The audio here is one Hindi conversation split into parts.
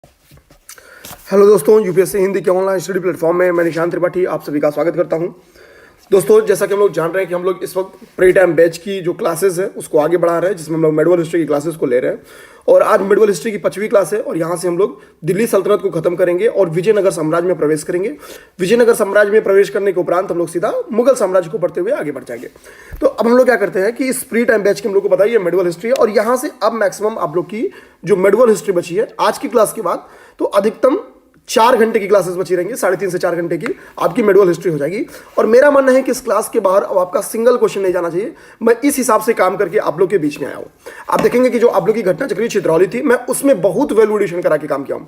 हेलो दोस्तों, यूपीएससी हिंदी के ऑनलाइन स्टडी प्लेटफॉर्म में मैं निशांत त्रिपाठी आप सभी का स्वागत करता हूं। दोस्तों, जैसा कि हम लोग जान रहे हैं कि हम लोग इस वक्त प्री टाइम बैच की जो क्लासेस है उसको आगे बढ़ा रहे हैं, जिसमें हम लोग मेडिवल हिस्ट्री की क्लासेस को ले रहे हैं। और आज मेडिवल हिस्ट्री की 5वीं क्लास है और यहाँ से हम लोग दिल्ली सल्तनत को खत्म करेंगे और विजयनगर साम्राज्य में प्रवेश करेंगे। विजयनगर साम्राज्य में प्रवेश करने के उपरांत हम लोग सीधा मुगल साम्राज्य को पढ़ते हुए आगे बढ़ जाएंगे। तो अब हम लोग क्या करते हैं कि इस प्री टाइम बैच के हम लोग को बताइए मेडिवल हिस्ट्री, और यहाँ से अब मैक्सिमम आप लोग की जो मेडिवल हिस्ट्री बची है आज की क्लास के बाद, तो अधिकतम 4 घंटे की क्लासेस बची रहेंगी, 3.5 से 4 घंटे की आपकी मेडिवल हिस्ट्री हो जाएगी। और मेरा मानना है कि इस क्लास के बाहर अब आपका सिंगल क्वेश्चन नहीं जाना चाहिए। मैं इस हिसाब से काम करके आप लोग के बीच में आया हूं। आप देखेंगे कि जो आप लोग की घटना चक्री छिंदरौली थी, मैं उसमें बहुत वैल्यू एडिशन करा के काम किया हूं।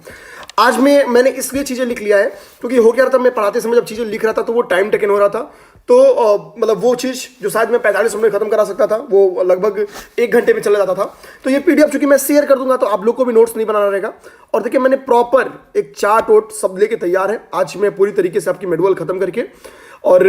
आज मैंने इसलिए चीजें लिख लिया है क्योंकि हो क्या रहा था, मैं पढ़ाते समय जब चीजें लिख रहा था तो वो टाइम टेकन हो रहा था। तो मतलब वो चीज जो शायद मैं 45 मिनट में खत्म करा सकता था वो लगभग 1 घंटे में चला जाता था। तो ये पीडीएफ चूंकि मैं शेयर कर दूंगा तो आप लोग को भी नोट्स नहीं बनाना रहेगा। और देखिए, मैंने प्रॉपर एक चार्ट वोट सब लेके तैयार है। आज मैं पूरी तरीके से आपकी मेडिवल खत्म करके और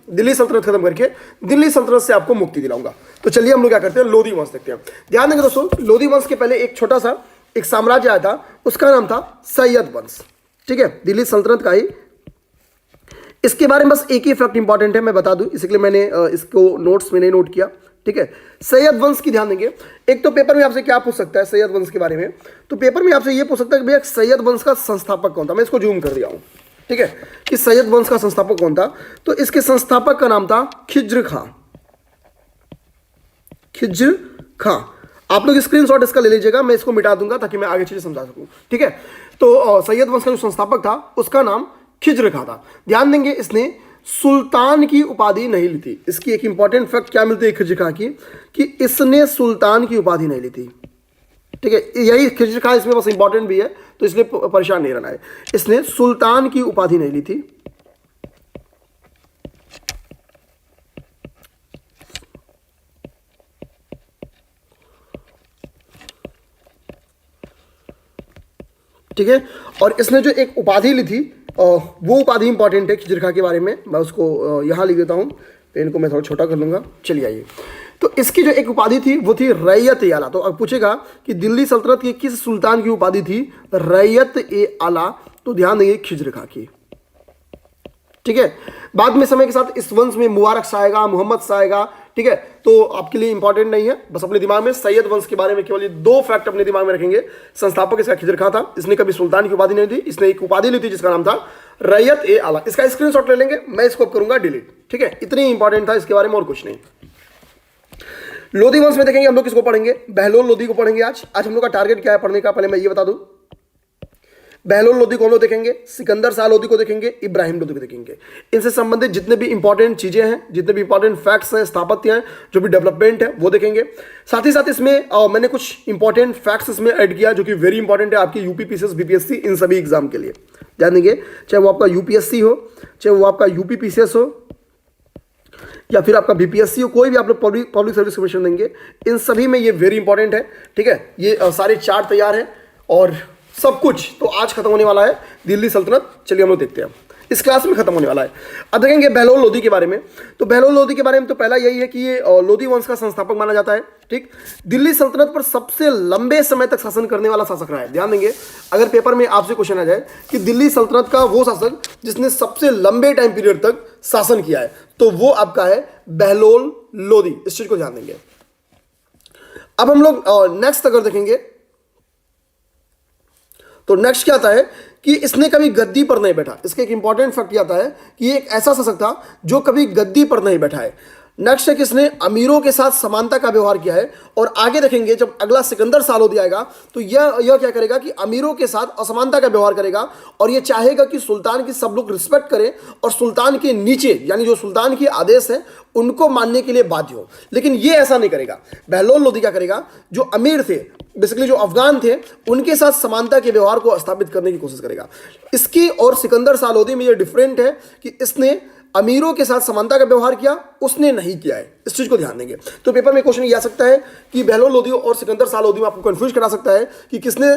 दिल्ली सल्तनत खत्म करके दिल्ली सल्तनत से आपको मुक्ति दिलाऊंगा। तो चलिए हम लोग क्या करते हैं, लोधी वंश देखते हैं। ध्यान देंगे दोस्तों, लोधी वंश के पहले एक छोटा सा एक साम्राज्य आया था, उसका नाम था सैयद वंश। ठीक है, दिल्ली सल्तनत का ही। इसके बारे में बस एक ही फैक्ट इंपॉर्टेंट है, मैं बता दूं, इसलिए मैंने इसको नोट्स में नहीं नोट किया। ठीक है, सैयद वंश की ध्यान देंगे। एक तो पेपर में आपसे क्या पूछ सकता है सैयद वंश के बारे में, तो पेपर में आपसे ये पूछ सकता है कि भैया सैयद वंश का संस्थापक कौन था। मैं इसको जूम कर दिया हूं, ठीक है, कि सैयद वंश का संस्थापक कौन था। तो इसके संस्थापक का नाम था खिज्र खां। खिज्र खां, आप लोग स्क्रीनशॉट इसका ले लीजिएगा, मैं इसको मिटा दूंगा ताकि मैं आगे चीजें समझा सकूं। ठीक है, तो सैयद वंश का जो संस्थापक था उसका नाम खिज्र खां था। ध्यान देंगे, इसने सुल्तान की उपाधि नहीं ली थी। इसकी एक इंपॉर्टेंट फैक्ट क्या मिलती है खिज्र खां की, कि इसने सुल्तान की उपाधि नहीं ली थी। ठीक है, यही खिज्र खां इसमें बस इंपॉर्टेंट भी है, तो इसलिए परेशान नहीं रहना है। इसने सुल्तान की उपाधि नहीं ली थी। ठीक है, और इसने जो एक उपाधि ली थी वो उपाधि इंपॉर्टेंट है खिज्र खां के बारे में। मैं उसको यहाँ लिख देता हूँ, पेन को मैं थोड़ा छोटा कर लूंगा। चलिए आइए, तो इसकी जो एक उपाधि थी वो थी रैयत ए आला। तो अब पूछेगा कि दिल्ली सल्तनत की किस सुल्तान की उपाधि थी रैयत ए आला, तो ध्यान देंगे खिज्र खां की। ठीक है, बाद में समय के साथ इस वंश में मुबारक शाह आएगा, मोहम्मद शाह आएगा। ठीक है, तो आपके लिए इंपॉर्टेंट नहीं है, बस अपने दिमाग में सैयद वंश के बारे में केवल ये 2 फैक्ट अपने दिमाग में रखेंगे। संस्थापक इसका खिज्र खां था, इसने कभी सुल्तान की उपाधि नहीं दी, इसने एक उपाधि ली थी जिसका नाम था रैयत ए आला। इसका स्क्रीनशॉट ले लेंगे, मैं इसको करूंगा डिलीट। ठीक है, इतनी इंपॉर्टेंट था इसके बारे में और कुछ नहीं। लोधी वंश में देखेंगे हम लोग किसको पढ़ेंगे, बहलोल लोधी को पढ़ेंगे। आज हम लोग का टारगेट क्या है पढ़ने का, पहले मैं ये बता दूं। बहलोल लोधी को हम लोग देखेंगे, सिकंदर शाह लोधी को देखेंगे, इब्राहिम लोधी को देखेंगे। इनसे संबंधित जितने भी इंपॉर्टेंट चीजें हैं, जितने भी इंपॉर्टेंट फैक्ट्स हैं, स्थापत्य हैं, जो भी डेवलपमेंट है वो देखेंगे। साथ ही साथ इसमें मैंने कुछ इंपॉर्टेंट फैक्ट्स इसमें ऐड किया जो कि वेरी इंपॉर्टेंट है आपकी यूपी पीसीएस बीपीएससी इन सभी एग्जाम के लिए। ध्यान देंगे, चाहे वो आपका यूपीएससी हो, चाहे वो आपका यूपी पीसीएस हो, या फिर आपका बीपीएससी हो, कोई भी आप लोग पब्लिक सर्विस कमीशन देंगे, इन सभी में ये वेरी इंपॉर्टेंट है। ठीक है, ये सारे चार्ट तैयार है और सब कुछ तो आज खत्म होने वाला है दिल्ली सल्तनत। चलिए हम लोग देखते हैं, इस क्लास में खत्म होने वाला है। अब देखेंगे बहलोल लोधी के बारे में। तो बहलोल लोधी के बारे में तो पहला यही है कि ये लोधी वंश का संस्थापक माना जाता है। ठीक, दिल्ली सल्तनत पर सबसे लंबे समय तक शासन करने वाला शासक रहा है। ध्यान देंगे, अगर पेपर में आपसे क्वेश्चन आ जाए कि दिल्ली सल्तनत का वो शासक जिसने सबसे लंबे टाइम पीरियड तक शासन किया है, तो वो आपका है बहलोल लोधी। इस चीज को ध्यान देंगे। अब हम लोग नेक्स्ट अगर देखेंगे तो नेक्स्ट क्या आता है कि इसने कभी गद्दी पर नहीं बैठा। इसका एक इंपॉर्टेंट फैक्ट आता है कि ये एक ऐसा शासक था जो कभी गद्दी पर नहीं बैठा है। नेक्स्ट है कि इसने अमीरों के साथ समानता का व्यवहार किया है। और आगे देखेंगे जब अगला सिकंदर शाह लोधी आएगा तो यह क्या करेगा कि अमीरों के साथ असमानता का व्यवहार करेगा और यह चाहेगा कि सुल्तान की सब लोग रिस्पेक्ट करें और सुल्तान के नीचे यानी जो सुल्तान के आदेश हैं उनको मानने के लिए बाध्य हो। लेकिन ये ऐसा नहीं करेगा। बहलोल लोधी क्या करेगा, जो अमीर थे, बेसिकली जो अफगान थे, उनके साथ समानता के व्यवहार को स्थापित करने की कोशिश करेगा। इसकी और सिकंदर शाह लोधी में ये डिफरेंट है कि इसने अमीरों के साथ समानता का व्यवहार किया, उसने नहीं किया है। इस चीज को ध्यान देंगे। तो पेपर में क्वेश्चन ये आ सकता है कि बहलोल लोधी और सिकंदर शाह लोधी में आपको कंफ्यूज करा सकता है कि किसने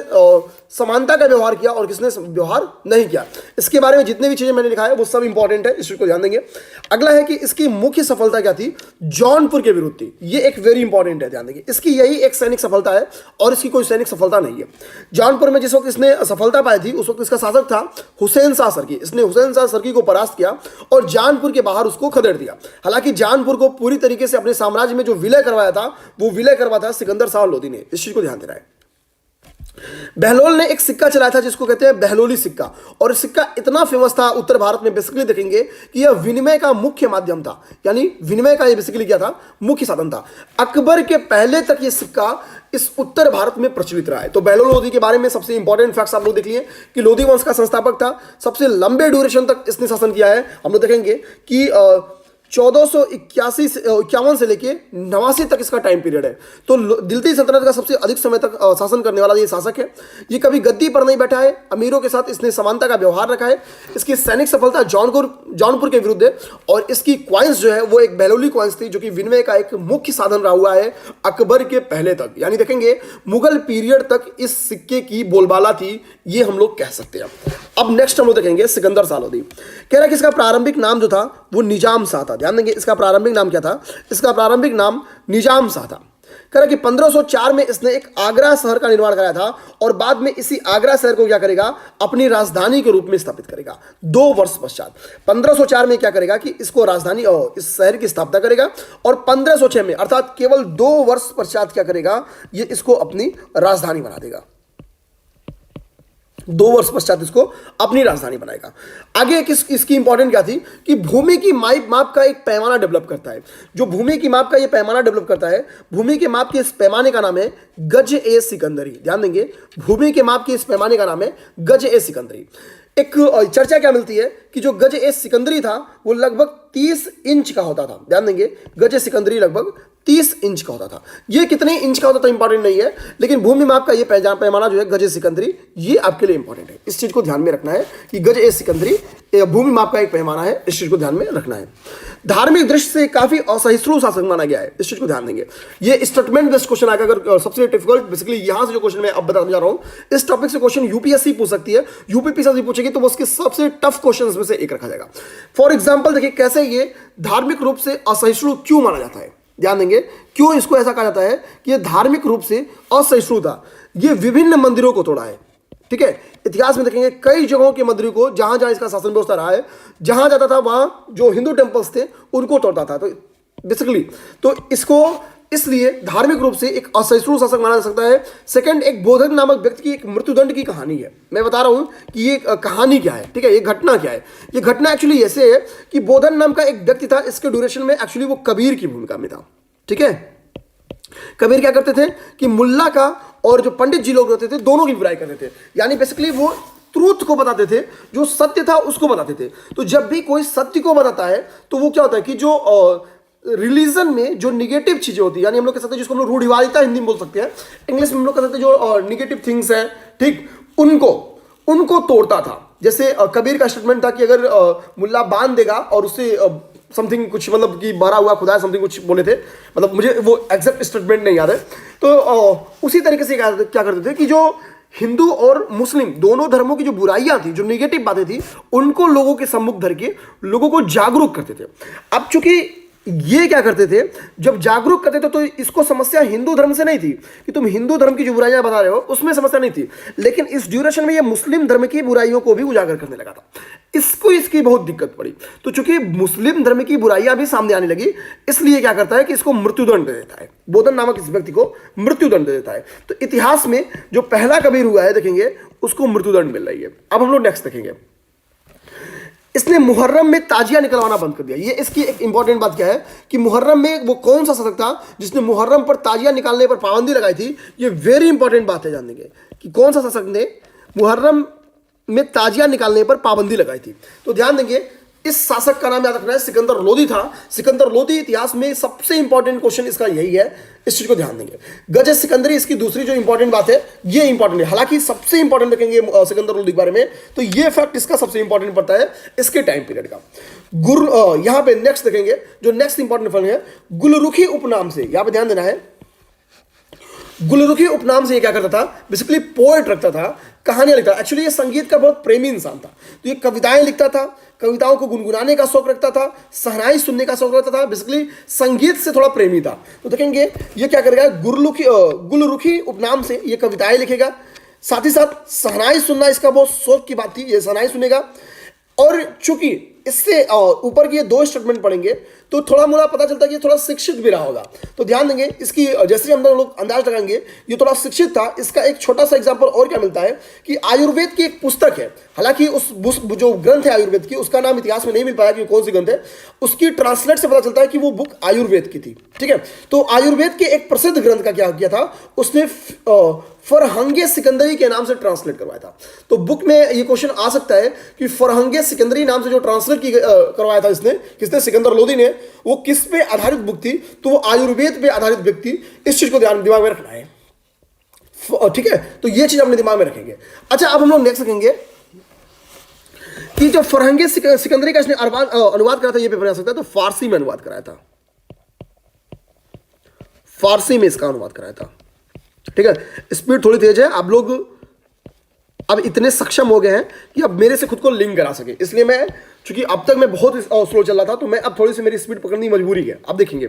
समानता का व्यवहार किया और किसने व्यवहार नहीं किया। इसके बारे में जितने भी चीजें मैंने लिखा है वो सब इंपॉर्टेंट है, इस चीज को ध्यान देंगे। अगला है कि इसकी मुख्य सफलता क्या थी, जौनपुर के विरुद्ध थी। ये एक वेरी इंपॉर्टेंट है, ध्यान देंगे। इसकी यही एक सैनिक सफलता है और इसकी कोई सैनिक सफलता नहीं है। जौनपुर में जिस वक्त इसने सफलता पाई थी उस वक्त इसका शासक था हुसैन शाह सरकी। इसने हुसैन शाह सरकी को परास्त किया और जानपुर के बाहर उसको खदेड़ दिया। हालांकि जानपुर को पूरी तरीके से अपने साम्राज्य में जो विलय करवाया था वो विलय करवाया था सिकंदर शाह लोधी ने, इस चीज को ध्यान देना है। बहलोल ने एक सिक्का चलाया था जिसको कहते हैं बहलोली सिक्का, और सिक्का इतना फेमस था उत्तर भारत में, बेसिकली देखेंगे कि यह विनिमय का मुख्य माध्यम था, यानी विनिमय का यह बेसिकली क्या था, मुख्य साधन था। अकबर के पहले तक यह सिक्का इस उत्तर भारत में प्रचलित रहा है। तो बहलोल लोधी के बारे में सबसे इंपॉर्टेंट फैक्ट्स आप लोग देख लिए कि लोधी वंश का संस्थापक था, सबसे लंबे ड्यूरेशन तक इसने शासन किया है। हम लोग देखेंगे कि 1481 से लेके 89 तक इसका टाइम पीरियड है। तो दिल्ली सल्तनत का सबसे अधिक समय तक शासन करने वाला ये शासक है। ये कभी गद्दी पर नहीं बैठा है, अमीरों के साथ इसने समानता का व्यवहार रखा है। इसकी सैनिक सफलता जौनपुर के विरुद्ध है और इसकी क्वाइंस जो है वो एक बहलोली क्वाइंस थी जो कि विनिमय का एक मुख्य साधन रहा हुआ है अकबर के पहले तक, यानी देखेंगे मुगल पीरियड तक इस सिक्के की बोलबाला थी, ये हम लोग कह सकते हैं। अब नेक्स्ट हम लोग देखेंगे सिकंदर शाह लोधी। कह रहा है कि इसका प्रारंभिक नाम जो था वो निजाम शाह था। ध्यान देंगे इसका प्रारंभिक नाम क्या था, इसका प्रारंभिक नाम निजाम शाह था। कह रहा कि 1504 में इसने एक आगरा शहर का निर्माण कराया था और बाद में इसी आगरा शहर को क्या करेगा, अपनी राजधानी के रूप में स्थापित करेगा। 2 वर्ष पश्चात 1504 में क्या करेगा कि इसको राजधानी और इस शहर की स्थापना करेगा और 1506 में अर्थात केवल 2 वर्ष पश्चात क्या करेगा, ये इसको अपनी राजधानी बना देगा। 2 वर्ष पश्चात इसको अपनी राजधानी बनाएगा। आगे इसकी इंपॉर्टेंट क्या थी कि भूमि की माप का एक पैमाना डेवलप करता है। जो भूमि की माप का ये पैमाना डेवलप करता है, भूमि के माप के इस पैमाने का नाम है गज ए सिकंदरी। ध्यान देंगे भूमि के माप के इस पैमाने का नाम है गज ए सिकंदरी। एक चर्चा क्या मिलती है कि जो गज ए सिकंदरी था वो लगभग 30 इंच का होता था। ध्यान देंगे गज ए सिकंदरी लगभग 30 इंच का होता था। ये कितने इंच का होता था इंपॉर्टेंट नहीं है, लेकिन भूमि माप का ये पैमाना जो है गज ए सिकंदरी, ये आपके लिए इंपॉर्टेंट है। इस चीज को ध्यान में रखना है कि गज ए सिकंदरी भूमि माप का एक पैमाना है, इस चीज को ध्यान में रखना है। धार्मिक दृष्टि से काफी असहिष्णु शासक माना गया है, इस चीज को ध्यान देंगे। ये स्टेटमेंट बेस्ड क्वेश्चन आएगा, अगर सबसे डिफिकल्ट बेसिकली यहां से जो क्वेश्चन मैं अब बताने जा रहा हूं, इस टॉपिक से क्वेश्चन यूपीएससी पूछ सकती है, यूपीपीएससी पूछेगी तो वो उसके सबसे टफ क्वेश्चंस में से एक रखा जाएगा। फॉर एग्जांपल देखिए कैसे ये धार्मिक रूप से असहिष्णु क्यों माना जाता है। ध्यान देंगे क्यों इसको ऐसा कहा जाता है कि ये धार्मिक रूप से असहिष्णु था। ये विभिन्न मंदिरों को तोड़ा है, ठीक है। इतिहास में देखेंगे कई जगहों के मंदिरों को, जहां जहां इसका शासन व्यवस्था रहा है, जहां जाता था वहां जो हिंदू टेम्पल्स थे उनको तोड़ता था। तो बेसिकली तो इसको इसलिए धार्मिक रूप से एक असहिष्णु शासक माना जा सकता है। सेकंड, एक बोधन नामक व्यक्ति की एक मृत्युदंड की कहानी है। मैं बता रहा हूं कि ये कहानी क्या है, ठीक है, ये घटना क्या है। ये घटना एक्चुअली ऐसे है कि बोधन नाम का एक व्यक्ति था, इसके ड्यूरेशन में एक्चुअली वो कबीर की भूमिका में था, ठीक है। कबीर क्या करते थे कि मुल्ला का और जो पंडित जी लोग रहते थे दोनों की बुराई करते थे, यानी बेसिकली वो ट्रूथ को बताते थे, जो सत्य था उसको बताते थे। तो जब भी कोई सत्य को बताता है तो वो क्या होता है कि जो रिलीजन में जो निगेटिव चीजें होती है, यानी हम लोग कह सकते हैं जिसको हम लोग रूढ़िवादिता हिंदी में बोल सकते हैं, इंग्लिश में हम लोग कह सकते हैं जो निगेटिव थिंग्स है, ठीक, उनको तोड़ता था। जैसे कबीर का स्टेटमेंट था कि अगर मुल्ला बांध देगा और उससे समथिंग कुछ मतलब कि भरा हुआ खुदा समथिंग कुछ बोले थे, मतलब मुझे वो एग्जैक्ट स्टेटमेंट नहीं याद है। तो उसी तरीके से क्या करते थे कि जो हिंदू और मुस्लिम दोनों धर्मों की जो बुराइयां थी, जो नेगेटिव बातें थी, उनको लोगों के सम्मुख धर के लोगों को जागरूक करते थे। अब चूंकि ये क्या करते थे, जब जागरूक करते थे तो इसको समस्या हिंदू धर्म से नहीं थी कि तुम हिंदू धर्म की जो बुराइयां बता रहे हो उसमें समस्या नहीं थी, लेकिन इस ड्यूरेशन में ये मुस्लिम धर्म की बुराइयों को भी उजागर करने लगा था। इसकी बहुत दिक्कत पड़ी। तो चूंकि मुस्लिम धर्म की बुराइयां भी सामने आने लगी, इसलिए क्या करता है कि इसको मृत्युदंड दे देता है। बोधन नामक इस व्यक्ति को मृत्युदंड दे देता है। तो इतिहास में जो पहला कबीर हुआ है देखेंगे उसको मृत्युदंड मिल रही है। अब हम लोग नेक्स्ट देखेंगे, इसने मुहर्रम में ताजिया निकलवाना बंद कर दिया। ये इसकी एक इंपॉर्टेंट बात क्या है कि मुहर्रम में वो कौन सा शासक था जिसने मुहर्रम पर ताजिया निकालने पर पाबंदी लगाई थी। ये वेरी इंपॉर्टेंट बात है जानने के कि कौन सा शासक ने मुहर्रम में ताजिया निकालने पर पाबंदी लगाई थी। तो ध्यान देंगे इस शासक का नाम याद रखना है, सिकंदर लोदी था। सिकंदर लोदी इतिहास में सबसे इंपॉर्टेंट क्वेश्चन इसका यही है, इस चीज को ध्यान देंगे। गज सिकंदरी इसकी दूसरी जो इंपॉर्टेंट बात है, ये इंपॉर्टेंट है, हालांकि सबसे इंपॉर्टेंट देखेंगे सिकंदर लोदी के बारे में तो ये फैक्ट इसका सबसे इंपॉर्टेंट पड़ता है इसके टाइम पीरियड का। यहां पे नेक्स्ट देखेंगे, जो नेक्स्ट इंपॉर्टेंट फल है गुलरुखी उपनाम से, यहां पे ध्यान देना है। गुलरुखी उपनाम से ये क्या करता था, बेसिकली पोएट रखता था, कहानियां लिखता था। एक्चुअली ये संगीत का बहुत प्रेमी इंसान था, तो ये कविताएं लिखता था, कविताओं को गुनगुनाने का शौक रखता था, शहनाई सुनने का शौक रखता था, बेसिकली संगीत से थोड़ा प्रेमी था। तो देखेंगे ये क्या करेगा, गुलरुखी उपनाम से ये कविताएं लिखेगा, साथ ही साथ शहनाई सुनना इसका बहुत शौक की बात थी, ये शहनाई सुनेगा। और चूंकि इससे ऊपर के दो स्टेटमेंट पढ़ेंगे तो थोड़ा मोड़ा पता चलता है कि थोड़ा शिक्षित भी रहा होगा। तो ध्यान देंगे इसकी, जैसे हम लोग अंदाज लगाएंगे ये थोड़ा शिक्षित था। इसका एक छोटा सा एग्जांपल और क्या मिलता है कि आयुर्वेद की एक पुस्तक है, हालांकि उस जो ग्रंथ है आयुर्वेद की, उसका नाम इतिहास में नहीं मिल पाया कि कौन सी ग्रंथ है, उसकी ट्रांसलेट से पता चलता है कि वो बुक आयुर्वेद की थी। ठीक है, तो आयुर्वेद के एक प्रसिद्ध ग्रंथ का क्या किया था, उसने फरहंगे सिकंदरी के नाम से ट्रांसलेट करवाया था। तो बुक में ये क्वेश्चन आ सकता है कि फरहंगे सिकंदरी नाम से जो ट्रांसलेट करवाया था इसने, किसने, सिकंदर लोदी ने, वो किस पे आधारित बुक थी, तो वो आयुर्वेद पे आधारित बुक थी। इस चीज को दिमाग में रखना है। ठीक है, तो ये चीज अपने दिमाग में रखेंगे। अच्छा, अब हम लोग नेक्स्ट देखेंगे कि जब फरहंगे सिकंदरी का इसने अनुवाद करा था, ये पेपर आ सकता है, तो फारसी में अनुवाद कराया था, फारसी में इसका अनुवाद कराया था। ठीक है, स्पीड थोड़ी तेज है, आप लोग अब इतने सक्षम हो गए हैं कि अब मेरे से खुद को लिंक करा सके, इसलिए मैं, चूंकि अब तक मैं बहुत स्लो चल रहा था, तो मैं अब थोड़ी सी मेरी स्पीड पकड़नी मजबूरी है। अब देखेंगे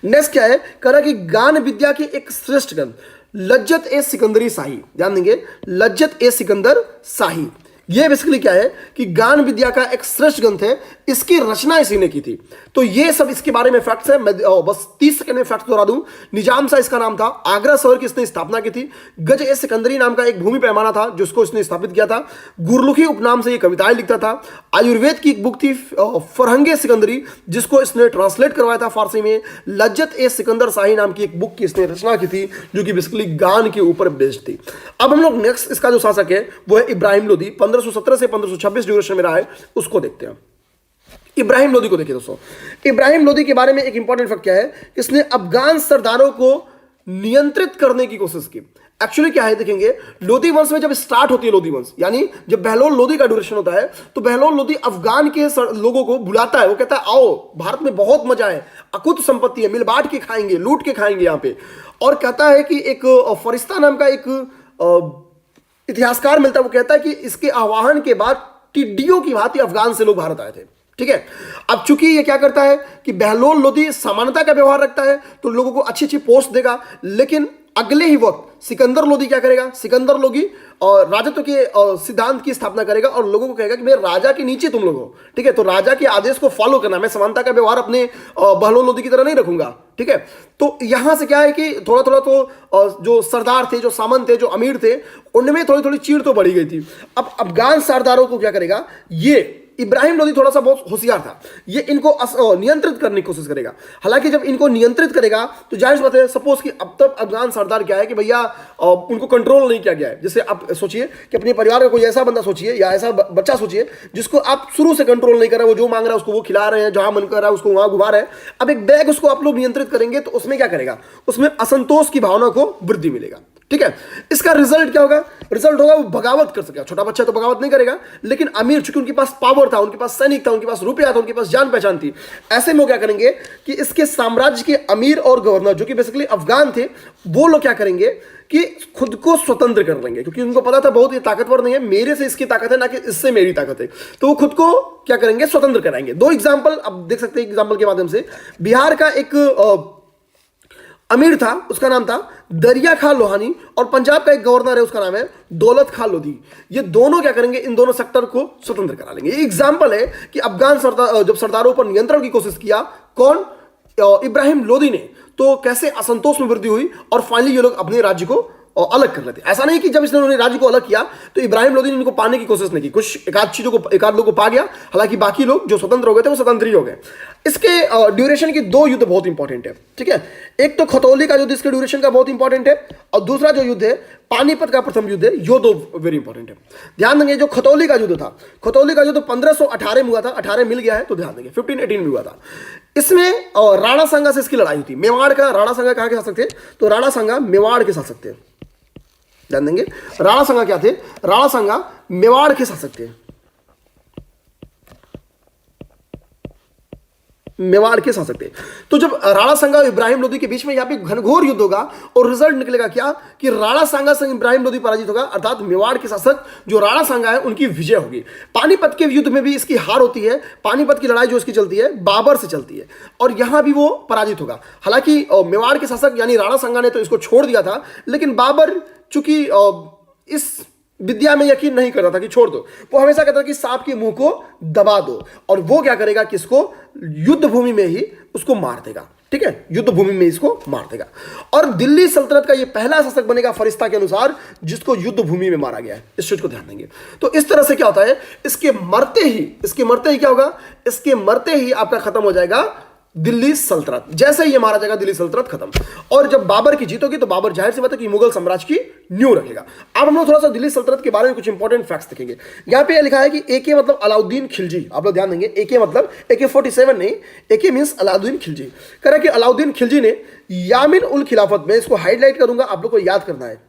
नेक्स्ट क्या है, कह रहा कि गान विद्या के एक श्रेष्ठ ग्रंथ लज्जत ए सिकंदरी शाही, ध्यान देंगे, लज्जत ए सिकंदर शाही, ये बेसिकली क्या है कि गान विद्या का एक श्रेष्ठ ग्रंथ है, इसकी रचना इसी ने की थी। तो ये सब इसके बारे में फैक्ट्स है, मैं बस 30 सेकंड में फैक्ट दोहरा दूं। निजाम शाह इसका नाम था, आगरा शहर की इसने स्थापना की थी। गज ए सिकंदरी नाम का एक भूमि पैमाना था जिसको इसने स्थापित किया था। गुरलुखी उपनाम से ये कविताएं लिखता था। आयुर्वेद की एक बुक थी फरहंगे सिकंदरी, जिसको इसने ट्रांसलेट करवाया था फारसी में। लज्जत ए सिकंदर शाही नाम की एक बुक की इसने रचना की थी, जो कि बेसिकली गान के ऊपर बेस्ड थी। अब हम लोग नेक्स्ट इसका जो शासक है वो है इब्राहिम लोदी, 1517 से 1526 ड्यूरेशन में रहा है, उसको देखते हैं। इब्राहिम लोदी को देखिए दोस्तों, इब्राहिम लोदी के बारे में एक इंपॉर्टेंट फैक्ट क्या है, इसने अफगान सरदारों को नियंत्रित करने की कोशिश की। एक्चुअली क्या है देखेंगे, लोदी वंश में जब स्टार्ट होती है, लोदी वंश यानी जब बहलोल लोदी का ड्यूरेशन होता है, तो बहलोल लोदी अफगान के लोगों को बुलाता है, वो कहता है आओ भारत में बहुत मजा है, अकुत संपत्ति है, मिल बांट के खाएंगे, लूट के खाएंगे यहाँ पे। और कहता है कि एक फरिश्ता नाम का एक इतिहासकार मिलता है, वो कहता है कि इसके आह्वान के बाद टिड्डियों की भांति अफगान से लोग भारत आए थे। ठीक है, अब चूंकि ये क्या करता है कि बहलोल लोदी समानता का व्यवहार रखता है, तो लोगों को अच्छी अच्छी पोस्ट देगा, लेकिन अगले ही वक्त सिकंदर लोदी क्या करेगा, सिकंदर लोदी और राजत्व के सिद्धांत की स्थापना करेगा और लोगों को कहेगा कि मैं राजा के नीचे तुम लोग हो। ठीक है, तो राजा के आदेश को फॉलो करना, मैं समानता का व्यवहार अपने बहलोल लोदी की तरह नहीं रखूंगा। ठीक है, तो यहां से क्या है कि थोड़ा थोड़ा तो जो सरदार थे, जो सामंत थे, जो अमीर थे, उनमें थोड़ी थोड़ी चीड़ तो बढ़ी गई थी। अब अफगान सरदारों को क्या करेगा, ये इब्राहिम लोदी थोड़ा सा बहुत होशियार था, ये इनको नियंत्रित करने की कोशिश करेगा। हालांकि जब इनको नियंत्रित करेगा तो जाहिर बात है, सपोज कि अब तक अफगान सरदार क्या है कि भैया उनको कंट्रोल नहीं किया गया है। जैसे आप सोचिए कि अपने परिवार का कोई ऐसा बंदा सोचिए या ऐसा बच्चा सोचिए जिसको आप शुरू से कंट्रोल नहीं कर रहे, वो जो मांग रहा है उसको वो खिला रहे हैं, जहां मन कर रहा है उसको वहां घुमा रहे हैं। अब एक बैग उसको आप लोग नियंत्रित करेंगे तो उसमें क्या करेगा, उसमें असंतोष की भावना को वृद्धि मिलेगा। ठीक है, इसका रिजल्ट क्या होगा, रिजल्ट होगा वो बगावत कर सकेगा। छोटा बच्चा तो बगावत नहीं करेगा, लेकिन अमीर, चूंकि उनके पास पावर था, उनके पास सैनिक था, उनके पास रुपया था, उनके पास जान पहचान थी, ऐसे में वो क्या करेंगे कि इसके साम्राज्य के अमीर और गवर्नर जो कि बेसिकली अफगान थे, वो लोग क्या करेंगे कि खुद को स्वतंत्र कर लेंगे, क्योंकि उनको पता था बहुत ये ताकतवर नहीं है, मेरे से इसकी ताकत है ना कि इससे मेरी ताकत है, तो वो खुद को क्या करेंगे, स्वतंत्र कराएंगे। दो एग्जाम्पल अब देख सकते हैं, एग्जाम्पल के माध्यम से। बिहार का एक अमीर था, उसका नाम था दरिया खां लोहानी, और पंजाब का एक गवर्नर है, उसका नाम है दौलत खां लोधी। ये दोनों क्या करेंगे, इन दोनों सेक्टर को स्वतंत्र करा लेंगे। ये एग्जाम्पल है कि अफगान जब सरदारों पर नियंत्रण की कोशिश किया, कौन, इब्राहिम लोदी ने, तो कैसे असंतोष में वृद्धि हुई और फाइनली ये लोग अपने राज्य को अलग कर लेते। ऐसा नहीं कि जब इसने राज्य को अलग किया तो इब्राहिम लोदी ने इनको पाने की कोशिश नहीं की, कुछ एक आध लोग को पा गया, हालांकि बाकी लोग जो स्वतंत्र हो गए थे वो स्वतंत्र ही हो गए। इसके ड्यूरेशन की दो युद्ध बहुत इंपॉर्टेंट है, ठीक है। एक तो खतौली का युद्ध इसके ड्यूरेशन का बहुत इंपॉर्टेंट है, और दूसरा जो युद्ध है पानीपत का प्रथम युद्ध है, यो दो वेरी इंपॉर्टेंट है। ध्यान देंगे जो खतौली का युद्ध था, खतौली का युद्ध 1518 में हुआ था, 18 मिल गया है तो ध्यान देंगे 1518 में हुआ था। इसमें राणा सांगा से इसकी लड़ाई हुई थी। मेवाड़ का राणा सांगा कहाँ के शासक थे, तो राणा सांगा मेवाड़ के शासक थे। ध्यान देंगे राणा सांगा क्या थे, राणा सांगा मेवाड़ के शासक थे, मेवाड़ के शासक थे। तो जब राणा सांगा और इब्राहिम लोदी के बीच में यहां पे घनघोर युद्ध होगा और रिजल्ट निकलेगा क्या कि राणा सांगा से इब्राहिम लोदी पराजित होगा, अर्थात मेवाड़ के शासक जो राणा सांगा है उनकी विजय होगी। पानीपत के युद्ध में भी इसकी हार होती है, पानीपत की लड़ाई जो इसकी चलती है बाबर से चलती है, और यहां भी वो पराजित होगा। हालांकि मेवाड़ के शासक यानी राणा सांगा ने तो इसको छोड़ दिया था, लेकिन बाबर चूंकि इस विद्या में यकीन नहीं कर रहा था कि छोड़ दो, वो हमेशा कहता था कि सांप के मुंह को दबा दो, और वो क्या करेगा कि इसको युद्ध भूमि में ही उसको मार देगा, ठीक है, युद्ध भूमि में इसको मार देगा। और दिल्ली सल्तनत का ये पहला शासक बनेगा फरिश्ता के अनुसार जिसको युद्ध भूमि में मारा गया है। इस चीज को ध्यान देंगे। तो इस तरह से क्या होता है, इसके मरते ही क्या होगा, इसके मरते ही आपका खत्म हो जाएगा दिल्ली सल्तनत। जैसे ही ये मारा जाएगा दिल्ली सल्तनत खत्म। और जब बाबर की जीत होगी तो बाबर जाहिर सी बात है कि मुगल साम्राज्य की न्यू रखेगा। अब हम लोग थोड़ा सा दिल्ली सल्तनत के बारे में कुछ इंपॉर्टेंट फैक्ट्स देखेंगे। यहां पे लिखा है कि एके मतलब अलाउद्दीन खिलजी। आप लोग ध्यान देंगे, एके मतलब AK-47 नहीं, एके मींस अलाउद्दीन खिलजी। कह रहा है कि अलाउद्दीन खिलजी ने यामिन उल खिलाफत में, इसको हाईलाइट करूंगा, आप लोग को याद करना है,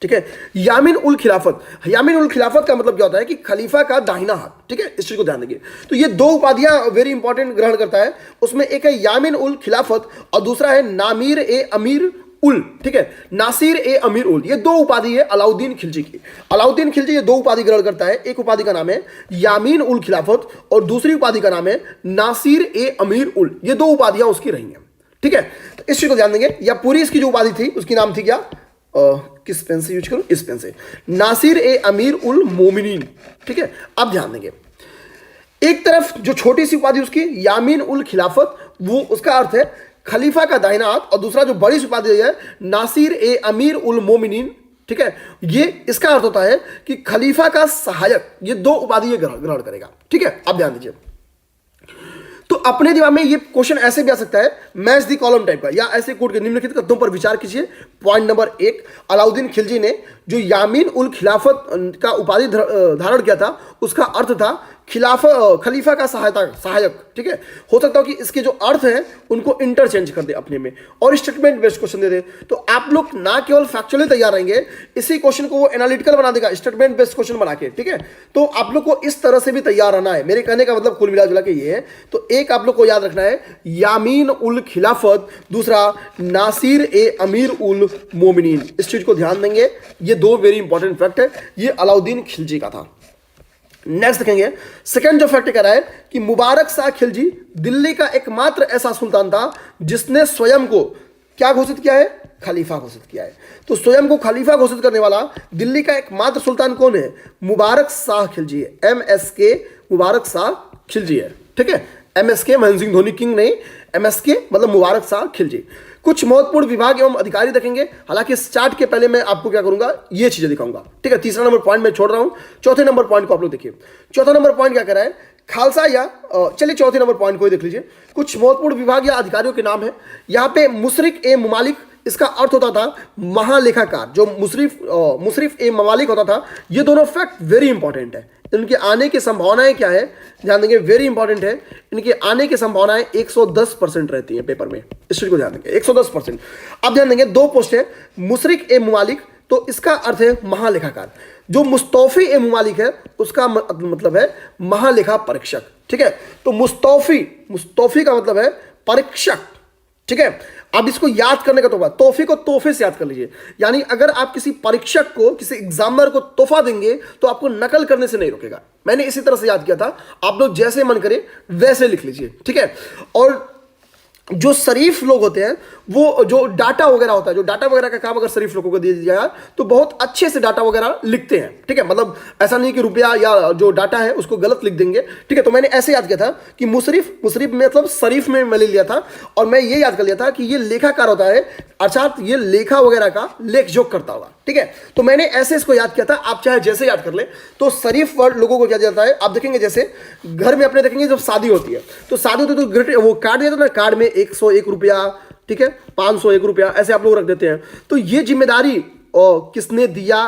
ठीक है। यामिन उल खिलाफत, यामिन उल खिलाफत का मतलब क्या होता है कि खलीफा का दाहिना हाथ, ठीक है, इस चीज को ध्यान देंगे। तो ये दो उपाधियां वेरी इंपॉर्टेंट ग्रहण करता है, उसमें एक है यामिन उल खिलाफत और दूसरा है नामीर ए अमीर उल, ठीक है, नासिर ए अमीर उल। ये दो उपाधि है अलाउद्दीन खिलजी की। अलाउद्दीन खिलजी ये दो उपाधि ग्रहण करता है, एक उपाधि का नाम है यामीन उल खिलाफत और दूसरी उपाधि का नाम है नासिर ए अमीर उल। ये दो उपाधियां उसकी रही हैं, ठीक है। तो इस चीज को ध्यान देंगे। या पूरी इसकी जो उपाधि थी उसकी नाम थी क्या, किस पेन से यूज करूं, इस पेन से, नासिर ए अमीर उल मोमिनीन, ठीक है। अब ध्यान देंगे, एक तरफ जो छोटी सी उपाधि उसकी यामीन उल खिलाफत, वो उसका अर्थ है खलीफा का दाहिना हाथ, और दूसरा जो बड़ी सी उपाधि है नासिर ए अमीर उल मोमिनीन, ठीक है, ये इसका अर्थ होता है कि खलीफा का सहायक। ये दो उपाधि ग्रहण करेगा, ठीक है। अब ध्यान दीजिए, तो अपने दिमाग में ये क्वेश्चन ऐसे भी आ सकता है मैच दी कॉलम टाइप का, या ऐसे कोड के निम्नलिखित कथनों पर विचार कीजिए। पॉइंट नंबर 1, अलाउद्दीन खिलजी ने जो यामीन उल खिलाफत का उपाधि धारण किया था उसका अर्थ था खलीफा का सहायक, ठीक है। हो सकता हो कि इसके जो अर्थ हैं उनको इंटरचेंज कर दे अपने में और स्टेटमेंट बेस्ड क्वेश्चन दे दे। तो आप लोग ना केवल फैक्चुअली तैयार रहेंगे, इसी क्वेश्चन को वो एनालिटिकल बना देगा स्टेटमेंट बेस्ड क्वेश्चन बना के, ठीक है। तो आप लोग को इस तरह से भी तैयार रहना है। मेरे कहने का मतलब कुल मिला जुला के ये है। तो एक आप लोग को याद रखना है यामीन उल खिलाफत, दूसरा नासिर ए अमीर उल मोमिनीन। इस चीज को ध्यान देंगे, ये दो वेरी इंपॉर्टेंट फैक्ट है। ये अलाउद्दीन खिलजी का था। नेक्स्ट देखेंगे, सेकंड जो फैक्ट कह रहा है कि मुबारक शाह खिलजी दिल्ली का एकमात्र ऐसा सुल्तान था जिसने स्वयं को क्या घोषित किया है, खलीफा घोषित किया है। तो स्वयं को खलीफा घोषित करने वाला दिल्ली का एकमात्र सुल्तान कौन है, मुबारक शाह खिलजी है। MSK मुबारक शाह खिलजी है, ठीक है। MSK महेंद्र सिंह धोनी किंग नहीं, MSK मतलब मुबारक शाह खिलजी। कुछ महत्वपूर्ण विभाग एवं अधिकारी देखेंगे। हालांकि इस चार्ट के पहले मैं आपको क्या करूंगा, ये चीजें दिखाऊंगा, ठीक है। तीसरा नंबर पॉइंट मैं छोड़ रहा हूं, चौथे नंबर पॉइंट को आप लोग देखिए। चौथा नंबर पॉइंट क्या कह रहा है, खालसा या चलिए चौथे नंबर पॉइंट को ही देख लीजिए। कुछ महत्वपूर्ण विभाग या अधिकारियों के नाम है। यहाँ पे मुशरिक ए ममालिक, इसका अर्थ होता था महालेखाकार। जो मुशरिफ ए ममालिक होता था। ये दोनों फैक्ट वेरी इंपॉर्टेंट है। इनके आने की संभावनाएं क्या है ध्यान देंगे, वेरी इंपॉर्टेंट है। इनके आने की संभावनाएं 110% रहती हैं पेपर में, इस चीज को ध्यान देंगे, 110%। अब ध्यान देंगे, दो पोस्ट है मुशरिक ए ममालिक, तो इसका अर्थ है महालेखाकार। जो मुस्तौफी ए ममालिक है उसका मतलब है महालेखा परीक्षक, ठीक है। तो मुस्तौफी का मतलब है परीक्षक, ठीक है। अब इसको याद करने का तोहफा, तोहफे को तोहफे से याद कर लीजिए। यानी अगर आप किसी परीक्षक को, किसी एग्जामिनर को तोहफा देंगे तो आपको नकल करने से नहीं रोकेगा। मैंने इसी तरह से याद किया था, आप लोग जैसे मन करे वैसे लिख लीजिए, ठीक है। और जो शरीफ लोग होते हैं, वो जो डाटा वगैरह होता है, जो डाटा वगैरह का काम अगर शरीफ लोगों को दे दिया जाए तो बहुत अच्छे से डाटा वगैरह लिखते हैं। ठीक है, मतलब ऐसा नहीं कि रुपया या जो डाटा है उसको गलत लिख देंगे। ठीक है, तो मैंने ऐसे याद किया था कि मुशरिफ, मुशरिफ में मतलब शरीफ में मैं ले लिया था, और मैं ये याद कर लिया था कि ये लेखाकार होता है, अर्थात ये लेखा वगैरह का लेख जोख करता होगा। ठीक है, तो मैंने ऐसे इसको याद किया था, आप चाहे जैसे याद कर ले। तो शरीफ वर्ड लोगों को क्या जाता है, आप देखेंगे जैसे घर में अपने देखेंगे जब शादी होती है, तो शादी होती है तो वो कार्ड देते हैं ना, कार्ड में 101 रुपया, ठीक है, 501 रुपया, ऐसे आप लोग रख देते हैं। तो ये जिम्मेदारी किसने दिया,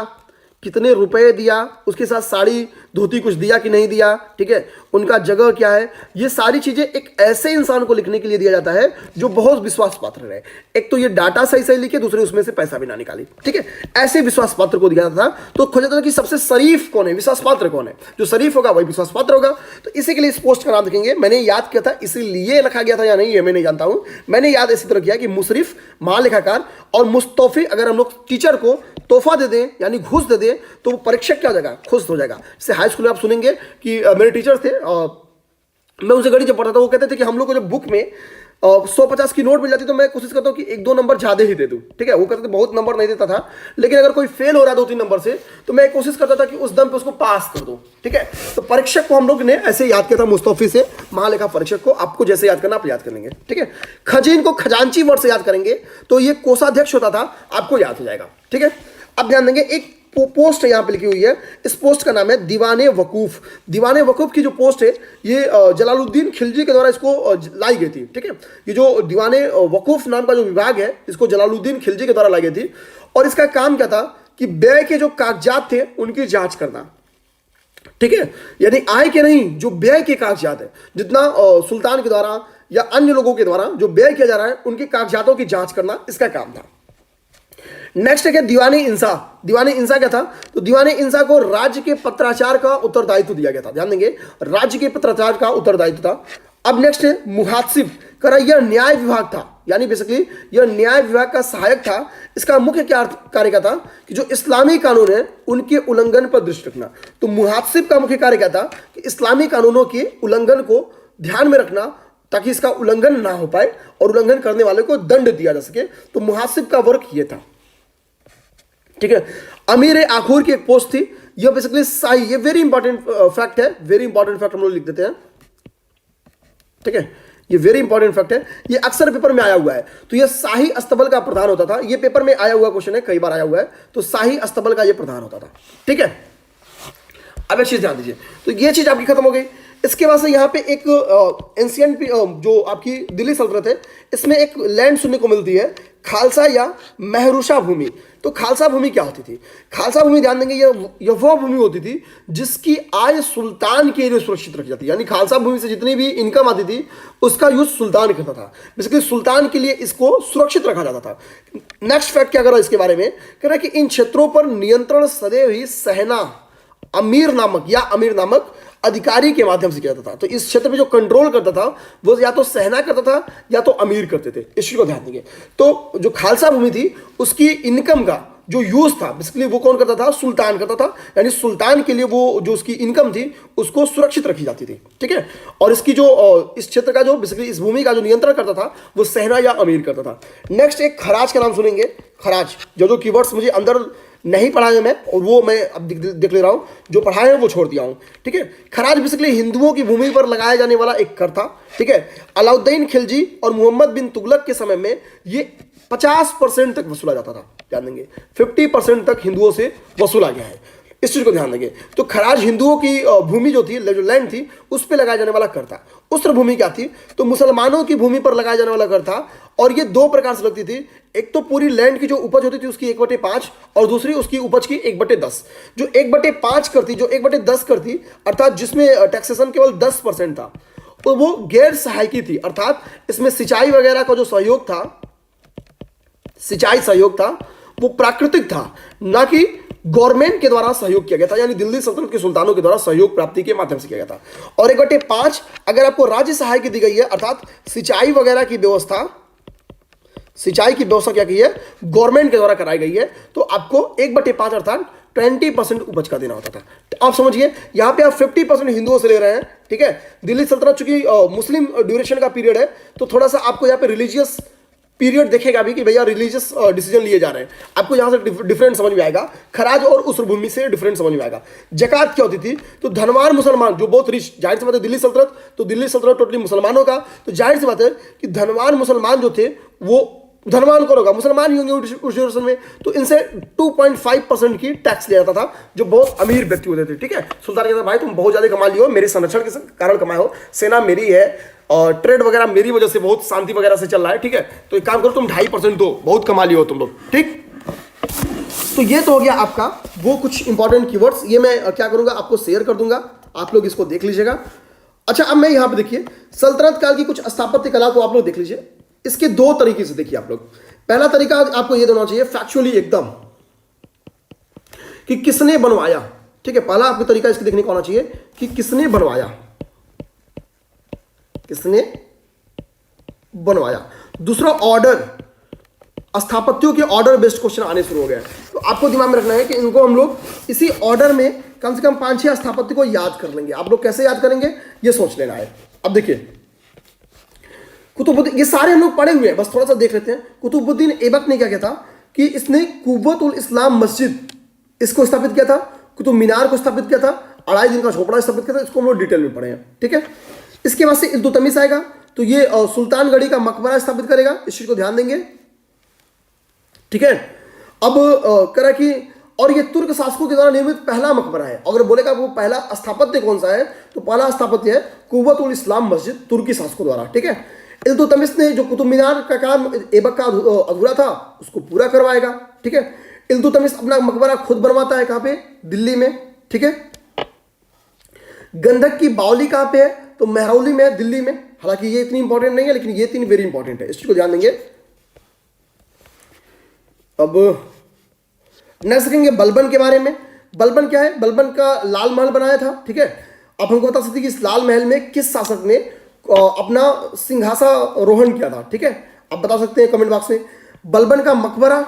कितने रुपए दिया, उसके साथ साड़ी धोती कुछ दिया कि नहीं दिया, ठीक है, उनका जगह क्या है, ये सारी चीजें एक ऐसे इंसान को लिखने के लिए दिया जाता है जो बहुत विश्वास पात्र रहे। एक तो ये डाटा सही सही लिखे, दूसरे उसमें से पैसा भी ना निकाले। ठीक है, ऐसे विश्वास पात्र को दिया जाता था। तो खोजा था कि सबसे शरीफ कौन है, विश्वास पात्र कौन है, जो शरीफ होगा वही विश्वास पात्र होगा। तो इसी के लिए इस पोस्ट का नाम देखेंगे, मैंने याद किया था, इसीलिए लिखा गया था या नहीं ये मैं नहीं जानता हूं, मैंने याद इसी तरह किया कि मुशरिफ महालेखाकार और मुस्तौफी, अगर हम लोग टीचर को तोहफा दे दें यानी घूस दे दें तो वो परीक्षक क्या हो जाएगा, खुश हो जाएगा। जैसे हाई स्कूल में आप सुनेंगे कि मेरे टीचर थे, मैं उनसे गणित जब पढ़ता था, वो कहते थे कि हम लोग को जब बुक में 150 की नोट मिल जाती तो मैं कोशिश करता हूँ कि 1-2 नंबर ज्यादा ही दे दूँ। ठीक है, वो कहते थे बहुत नंबर नहीं देता था, लेकिन अगर कोई फेल हो रहा है 2-3 नंबर से तो मैं कोशिश करता था कि उस दम पे उसको पास कर दूं। ठीक है, तो परीक्षक को हम लोग ने ऐसे याद किया था, मुस्तौफी से महालेखा परीक्षक को, आपको जैसे याद करना आप याद कर लेंगे। ठीक है, खजीन को खजांची वर्ड से याद करेंगे तो ये कोषाध्यक्ष होता था, आपको याद हो जाएगा। ठीक है, अब ध्यान देंगे, एक पोस्ट यहां पे लिखी हुई है, इस पोस्ट का नाम है दीवाने वकूफ। दीवाने वकूफ की जो पोस्ट है ये जलालुद्दीन खिलजी के द्वारा इसको लाई गई थी। ठीक है, ये जो दीवाने वकूफ नाम का जो विभाग है इसको जलालुद्दीन खिलजी के द्वारा लाई गई थी, और इसका काम क्या था कि व्यय के जो कागजात थे उनकी जांच करना। ठीक है, यानी आय के नहीं, जो व्यय के कागजात है, जितना सुल्तान के द्वारा या अन्य लोगों के द्वारा जो व्यय किया जा रहा है उनके कागजातों की जांच करना इसका काम था। नेक्स्ट है दीवाने इंसा। दीवाने इंसा क्या था, तो दीवाने इंसा को राज्य के पत्राचार का उत्तरदायित्व दिया गया था। ध्यान देंगे, राज्य के पत्राचार का उत्तरदायित्व था। अब नेक्स्ट है मुहासिब, करा यह न्याय विभाग था, यानी बेसिकली यह न्याय विभाग का सहायक था। इसका मुख्य क्या कार्य क्या था कि जो इस्लामी कानून है उनके उल्लंघन पर दृष्टि रखना। तो मुहासिब का मुख्य कार्य क्या था कि इस्लामी कानूनों के उल्लंघन को ध्यान में रखना ताकि इसका उल्लंघन ना हो पाए और उल्लंघन करने वाले को दंड दिया जा सके। तो मुहासिब का वर्क यह था। ठीक है, अमीर आखूर की एक पोस्ट थी, यह बेसिकली शाही, ये वेरी इंपॉर्टेंट फैक्ट है, वेरी इंपॉर्टेंट फैक्ट हम लोग लिख देते हैं। ठीक है, ये वेरी इंपॉर्टेंट फैक्ट है, ये अक्सर पेपर में आया हुआ है। तो ये शाही अस्तबल का प्रधान होता था, ये पेपर में आया हुआ क्वेश्चन है, कई बार आया हुआ है। तो शाही अस्तबल का ये प्रधान होता था। ठीक है, अब एक चीज ध्यान दीजिए, तो ये चीज आपकी खत्म हो गई। इसके बाद से यहाँ पे एक एंशियंट जो आपकी दिल्ली सल्तनत है, इसमें एक लैंड सुनने को मिलती है, खालसा या महरूशा भूमि। तो खालसा भूमि क्या होती थी, खालसा भूमि ध्यान देंगे यह वह भूमि होती थी जिसकी आय सुल्तान के लिए सुरक्षित रखी जाती है। यानी खालसा भूमि से जितनी भी इनकम आती थी उसका यूज सुल्तान करता था, बेसिकली सुल्तान के लिए इसको सुरक्षित रखा जाता था। नेक्स्ट फैक्ट क्या कर रहा है इसके बारे में, कह रहा है कि इन क्षेत्रों पर नियंत्रण सदैव ही सहना अमीर नामक या अमीर नामक अधिकारी के माध्यम से किया जाता था। तो इस क्षेत्र में जो कंट्रोल करता था वो या तो सहना करता था या तो अमीर करते थे, इस चीज को ध्यान देंगे। तो जो खालसा भूमि थी उसकी इनकम का जो यूज था बेसिकली वो कौन करता था, सुल्तान करता था। यानी सुल्तान के लिए वो जो उसकी इनकम थी उसको सुरक्षित रखी जाती थी। ठीक है, और इसकी जो इस क्षेत्र का जो बेसिकली इस भूमि का जो नियंत्रण करता था वो सहना या अमीर करता था। नेक्स्ट एक खराज का नाम सुनेंगे, खराज। जो कीवर्ड्स मुझे अंदर नहीं पढ़ा है मैं, और वो मैं अब देख ले रहा हूं, जो पढ़ा है वो छोड़ दिया हूं। ठीक है, खराज बेसिकली हिंदुओं की भूमि पर लगाया जाने वाला एक कर था। ठीक है, अलाउद्दीन खिलजी और मोहम्मद बिन तुगलक के समय में ये 50% तक वसूला जाता था। ध्यान देंगे 50% तक हिंदुओं से वसूला गया है, इस चीज को ध्यान देंगे। तो खराज हिंदुओं की भूमि जो थी, जो लैंड थी, उस पर लगाया जाने वाला कर था। उस भूमि क्या थी, तो मुसलमानों की भूमि पर लगाया जाने वाला कर था, और ये 2 प्रकार से लगती थी। एक तो पूरी लैंड की जो उपज होती थी उसकी 1/5, और दूसरी उसकी उपज की 1/10। जो 1/5 करती, जो 1/10 करती, अर्थात जिसमें टैक्सेशन केवल 10% था, तो वो गैर सहायकी थी। अर्थात इसमें सिंचाई वगैरह का जो सहयोग था, सिंचाई सहयोग था, वो प्राकृतिक था, ना कि गवर्नमेंट के द्वारा सहयोग किया गया था, यानी दिल्ली सल्तनत के सुल्तानों के द्वारा सहयोग प्राप्ति के माध्यम से किया गया था। और 1/5 अगर आपको राज्य सहायक दी गई है, अर्थात सिंचाई वगैरह की व्यवस्था, सिंचाई की व्यवस्था क्या की है, गवर्नमेंट के द्वारा कराई गई है, तो आपको 1/5 अर्थात 20% उपज का देना होता था। तो आप समझिए यहाँ पे आप 50% हिंदुओं से ले रहे हैं, ठीक है। दिल्ली सल्तनत चूंकि मुस्लिम ड्यूरेशन का पीरियड है, तो थोड़ा सा आपको यहाँ पे रिलीजियस पीरियड देखेगा भी कि भैया रिलीजियस डिसीजन लिए जा रहे हैं। आपको यहाँ से डिफरेंट समझ में आएगा, खराज और उस भूमि से डिफरेंट समझ में आएगा। जकात क्या होती थी, तो धनवान मुसलमान जो बहुत रिच, जाहिर सी बात है दिल्ली सल्तनत, तो दिल्ली सल्तनत टोटली मुसलमानों का, तो जाहिर सी बात है कि धनवान मुसलमान जो थे वो धनवान कौन होगा, मुसलमान ही होंगे उस ड्यूरेशन में, तो इनसे 2.5% की टैक्स लिया जाता था जो बहुत अमीर व्यक्ति होते थे, ठीक है। सुल्तान कहता भाई तुम बहुत ज्यादा कमा लियो, मेरे संरक्षण के कारण कमाए हो, सेना मेरी है और ट्रेड वगैरह मेरी वजह से बहुत शांति वगैरह से चल रहा है, ठीक है। तो एक काम करो तुम 2.5% दो, बहुत कमा लियो तुम लोग, ठीक। तो ये तो हो गया आपका वो कुछ इंपॉर्टेंट कीवर्ड्स, ये मैं क्या करूंगा आपको शेयर कर दूंगा, आप लोग इसको देख लीजिएगा। अच्छा अब मैं यहां पे देखिए सल्तनत काल की कुछ स्थापत्य कला को आप लोग देख लीजिए। इसके दो तरीके से देखिए आप लोग। पहला तरीका आपको यह देना चाहिए फैक्चुअली एकदम कि किसने बनवाया, ठीक है। पहला आपको तरीका इसके देखने को आना चाहिए कि किसने बनवाया, किसने बनवाया। दूसरा ऑर्डर, स्थापत्यों के ऑर्डर बेस्ड क्वेश्चन आने शुरू हो गए। तो आपको दिमाग में रखना है कि इनको हम लोग इसी ऑर्डर में कम से कम 5-6 स्थापत्य को याद कर लेंगे। आप लोग कैसे याद करेंगे ये सोच लेना है। अब देखिए कुतुबुद्दीन, ये सारे हम लोग पढ़े हुए हैं, बस थोड़ा सा देख लेते हैं। कुतुबुद्दीन ऐबक ने क्या किया था कि इसने कुव्वतुल इस्लाम मस्जिद इसको स्थापित किया था, कुतुब मीनार को स्थापित किया था, 2.5 दिन का झोपड़ा स्थापित किया था। इसको हम लोग डिटेल में पढ़े हैं, ठीक है। इसके बाद से इल्तुतमिश आएगा, तो ये सुल्तानगढ़ी का मकबरा स्थापित करेगा, इस चीज को ध्यान देंगे, ठीक है। अब करा कि और ये तुर्क शासकों के द्वारा निर्मित पहला मकबरा है। अगर बोलेगा वो पहला स्थापत्य कौन सा है, तो पहला स्थापत्य है कुव्वतुल इस्लाम मस्जिद, तुर्की शासकों द्वारा, ठीक है। इल्तुतमिश ने जो कुतुब मीनार का काम ऐबक का अधूरा था उसको पूरा करवाएगा, ठीक है। इल्तुतमिश अपना मकबरा खुद बनवाता है, कहां पे, दिल्ली में, ठीक है। गंधक की बावली कहां पे है, तो मेहरौली में, दिल्ली में। हालांकि ये इतनी इंपॉर्टेंट नहीं है, लेकिन ये 3 वेरी इंपॉर्टेंट है, इस चीज को ध्यान देंगे। अब नेक्स्ट देखेंगे बलबन के बारे में। बलबन क्या है, बलबन का लाल महल बनाया था, ठीक है। अब हमको बता सकते हैं कि इस लाल महल में किस शासक ने अपना सिंहासनारोहण किया था, ठीक है। आप बता सकते हैं कमेंट बॉक्स में। बलबन का मकबरा,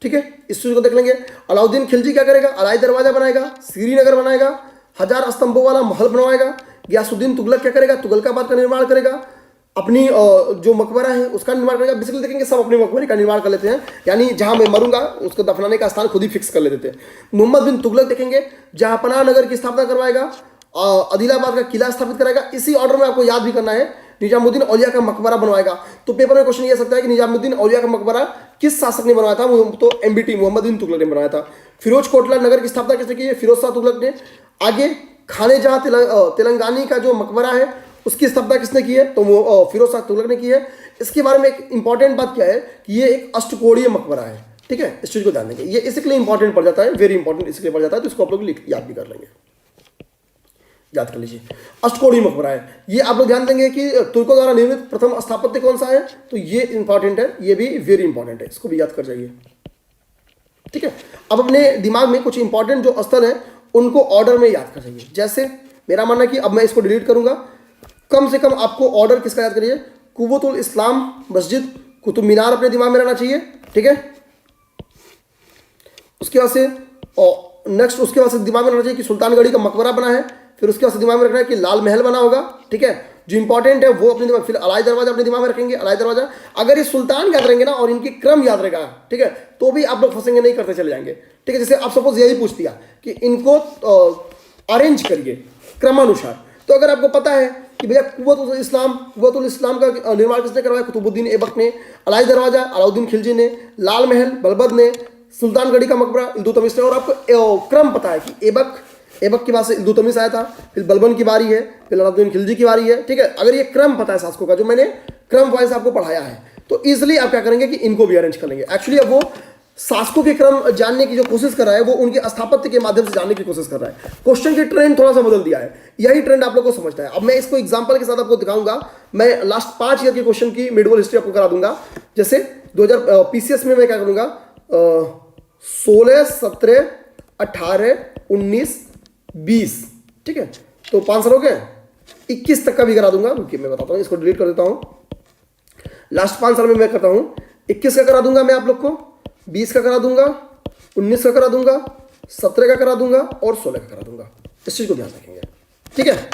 ठीक है, इस चीज को देख लेंगे। अलाउद्दीन खिलजी क्या करेगा, अलाई दरवाजा बनाएगा, श्रीनगर बनाएगा, 1000 स्तंभों वाला महल बनवाएगा। गियासुद्दीन तुगलक क्या करेगा, तुगलकाबाद का निर्माण करेगा, अपनी जो मकबरा है उसका निर्माण करेगा। बेसिकली देखेंगे सब अपने मकबरे का निर्माण कर लेते हैं, यानी जहां मैं मरूंगा उसको दफनाने का स्थान खुद ही फिक्स कर लेते थे। मोहम्मद बिन तुगलक देखेंगे जहांपनाह नगर की स्थापना करवाएगा, आदिलाबाद का किला स्थापित कराएगा। इसी ऑर्डर में आपको याद भी करना है, निजामुद्दीन औलिया का मकबरा बनवाएगा। तो पेपर में क्वेश्चन ये आ सकता है कि निजामुद्दीन औलिया का मकबरा किस शासक ने बनवाया था, वो तो एमबीटी मोहम्मद बिन तुगलक ने बनवाया था। फिरोज कोटला नगर की स्थापना किसने की है, फिरोज शाह तुगलक ने। आगे खाने जहां तेलंगानी का जो मकबरा है उसकी स्थापना किसने की है, तो वो फिरोज शाह तुगलक ने की है। इसके बारे में एक इंपॉर्टेंट बात क्या है कि ये एक अष्टकोणीय मकबरा है, ठीक है। इस चीज को ध्यान देंगे, ये इसलिए इंपॉर्टेंट पड़ जाता है, वेरी इंपॉर्टेंट इसलिए पड़ जाता है, तो इसको आप लोग याद भी कर लेंगे, याद कर लीजिए। अष्टकोणीय मकबरा है, ये आप लोग ध्यान देंगे कि तुर्कों द्वारा निर्मित प्रथम स्थापत्य कौन सा है, तो ये इंपॉर्टेंट है, ये भी वेरी इंपॉर्टेंट है, इसको भी याद कर जाइए, ठीक है। अब अपने दिमाग में कुछ इंपॉर्टेंट जो स्थल है उनको ऑर्डर में याद कर जाइए। जैसे मेरा मानना है कि अब मैं इसको डिलीट करूंगा, कम से कम आपको ऑर्डर किसका याद करिए, कुव्वतुल इस्लाम मस्जिद, कुतुब मीनार अपने दिमाग में रहना चाहिए, ठीक है। उसके बाद से नेक्स्ट उसके बाद से दिमाग में रहना चाहिए कि सुल्तानगढ़ी का मकबरा बना है। फिर उसके बाद से दिमाग में रखना है कि लाल महल बना होगा, ठीक है, जो इंपॉर्टेंट है वो अपने दिमाग। फिर अलाई दरवाजा अपने दिमाग में रखेंगे, अलाई दरवाजा। अगर ये सुल्तान याद रहेंगे ना और इनकी क्रम याद रहेगा, ठीक है, तो भी आप लोग फंसेंगे नहीं, करते चले जाएंगे, ठीक है। जैसे आप सपोज यही पूछ दिया कि इनको अरेंज करिए क्रमानुसार, तो अगर आपको पता है कि भैया कुव्वतुल इस्लाम का निर्माण किसने करवाया, कुतुबुद्दीन ऐबक ने। अलाई दरवाजा अलाउद्दीन खिलजी ने। लाल महल बलबद ने। सुल्तानगढ़ी का मकबरा इल्तुतमिश ने। और आपको क्रम पता है कि ऐबक के बाद से इल्तुतमिश आया था, फिर बलबन की बारी है, फिर अलाउद्दीन खिलजी की बारी है, ठीक है। अगर ये क्रम पता है शासकों का, जो मैंने क्रम वाइज आपको पढ़ाया है, तो इजिली आप क्या करेंगे कि इनको भी अरेंज कर लेंगे। एक्चुअली अब वो शासकों के क्रम जानने की जो कोशिश कर रहा है वो उनके स्थापत्य के माध्यम से जानने की कोशिश कर रहा है। क्वेश्चन की ट्रेंड थोड़ा सा बदल दिया है, यही ट्रेंड आप लोग को समझना है। अब मैं इसको एग्जांपल के साथ आपको दिखाऊंगा। मैं लास्ट 5 ईयर के क्वेश्चन की मिडवल हिस्ट्री आपको करा दूंगा। जैसे 2000 पीसीएस में मैं क्या करूंगा, 16, 17, 18, 19, 20, ठीक है, तो 5 साल हो गए। 21 तक का भी करा दूंगा, रुकिए मैं बताता हूँ, इसको डिलीट कर देता हूँ। लास्ट 5 साल में मैं करता हूँ 21 का करा दूंगा मैं आप लोग को, 20 का करा दूंगा, 19 का करा दूंगा, 17 का करा दूंगा और 16 का करा दूंगा। इस चीज़ को ध्यान रखेंगे, ठीक है।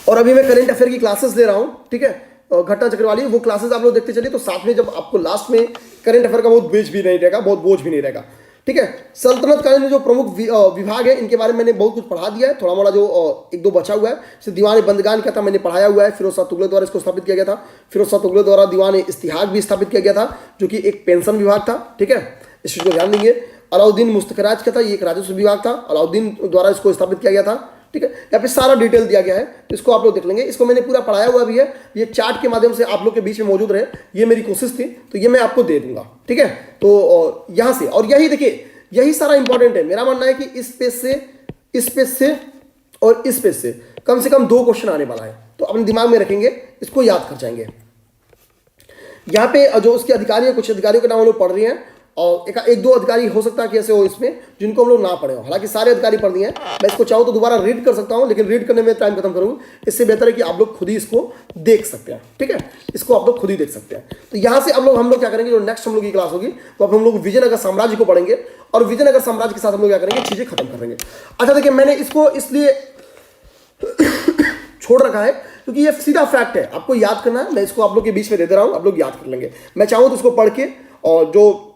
और अभी मैं करेंट अफेयर की क्लासेस दे रहा हूँ, ठीक है, घटना चक्र वाली, वो क्लासेस आप लोग देखते चलिए। तो साथ में जब आपको लास्ट में करेंट अफेयर का बहुत बोझ भी नहीं रहेगा, बहुत बोझ भी नहीं रहेगा, ठीक है। सल्तनत कालीन में जो प्रमुख विभाग है, इनके बारे में मैंने बहुत कुछ पढ़ा दिया है। थोड़ा मोड़ा जो एक दो बचा हुआ है, जैसे दीवान बंदगान क्या था मैंने पढ़ाया हुआ है। फिरोज शाह तुगलक द्वारा इसको स्थापित किया गया था। फिरोज शाह तुगलक द्वारा दीवान इस्तिहाक भी स्थापित किया गया था, जो कि एक पेंशन विभाग था, ठीक है। इस चीज़ को ध्यान देंगे। अलाउद्दीन मुस्तखराज क्या था, ये एक राजस्व विभाग था, अलाउद्दीन द्वारा इसको स्थापित किया गया था, ठीक है। यहाँ पे सारा डिटेल दिया गया है, तो इसको आप लोग देख लेंगे। इसको मैंने पूरा पढ़ाया हुआ भी है, ये चार्ट के माध्यम से आप लोग के बीच में मौजूद रहे, ये मेरी कोशिश थी, तो ये मैं आपको दे दूंगा, ठीक है। तो यहाँ से, और यही देखिए, यही सारा इंपॉर्टेंट है। मेरा मानना है कि इस पेज से, इस पेज से और इस पेज से कम 2 क्वेश्चन आने वाला है, तो अपने दिमाग में रखेंगे, इसको याद कर जाएंगे। यहाँ पे जो उसके अधिकारी है, कुछ अधिकारियों के नाम हम लोग पढ़ रहे हैं, और एक दो अधिकारी हो सकता है कि ऐसे हो इसमें जिनको हम लोग ना पढ़े हो। हालांकि सारे अधिकारी पढ़ दिए हैं, मैं इसको चाहूँ तो दोबारा रीड कर सकता हूँ, लेकिन रीड करने में टाइम खत्म करूँ, इससे बेहतर है कि आप लोग खुद ही इसको देख सकते हैं, ठीक है। इसको आप लोग खुद ही देख सकते हैं। तो यहाँ से हम लोग क्या करेंगे, जो नेक्स्ट हम लोग की क्लास होगी, तो अब हम लोग विजयनगर साम्राज्य को पढ़ेंगे, और विजयनगर साम्राज्य के साथ हम लोग क्या करेंगे, चीजें खत्म करेंगे। अच्छा देखिए, मैंने इसको इसलिए छोड़ रखा है क्योंकि ये सीधा फैक्ट है, आपको याद करना है। मैं इसको आप लोग के बीच में दे रहा हूँ, आप लोग याद कर लेंगे। मैं चाहूँ तो इसको पढ़ के, और जो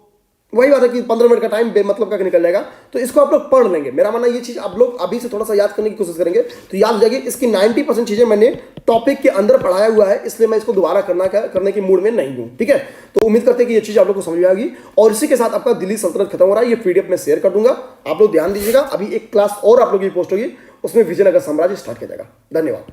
वही बात है कि 15 मिनट का टाइम बेमतलब का निकल जाएगा, तो इसको आप लोग पढ़ लेंगे। मेरा मानना ये चीज़ आप लोग अभी से थोड़ा सा याद करने की कोशिश करेंगे तो याद हो जाएगी। इसकी 90% चीज़ें मैंने टॉपिक के अंदर पढ़ाया हुआ है, इसलिए मैं इसको दोबारा करने की मूड में नहीं हूँ, ठीक है। तो उम्मीद करते हैं कि ये चीज़ आप लोग को समझ में आएगी। और इसी के साथ आपका दिल्ली सल्तनत खत्म हो रहा है, ये PDF में शेयर कर दूंगा, आप लोग ध्यान दीजिएगा। अभी एक क्लास और आप लोग की पोस्ट होगी, उसमें विजयनगर साम्राज्य स्टार्ट किया जाएगा। धन्यवाद।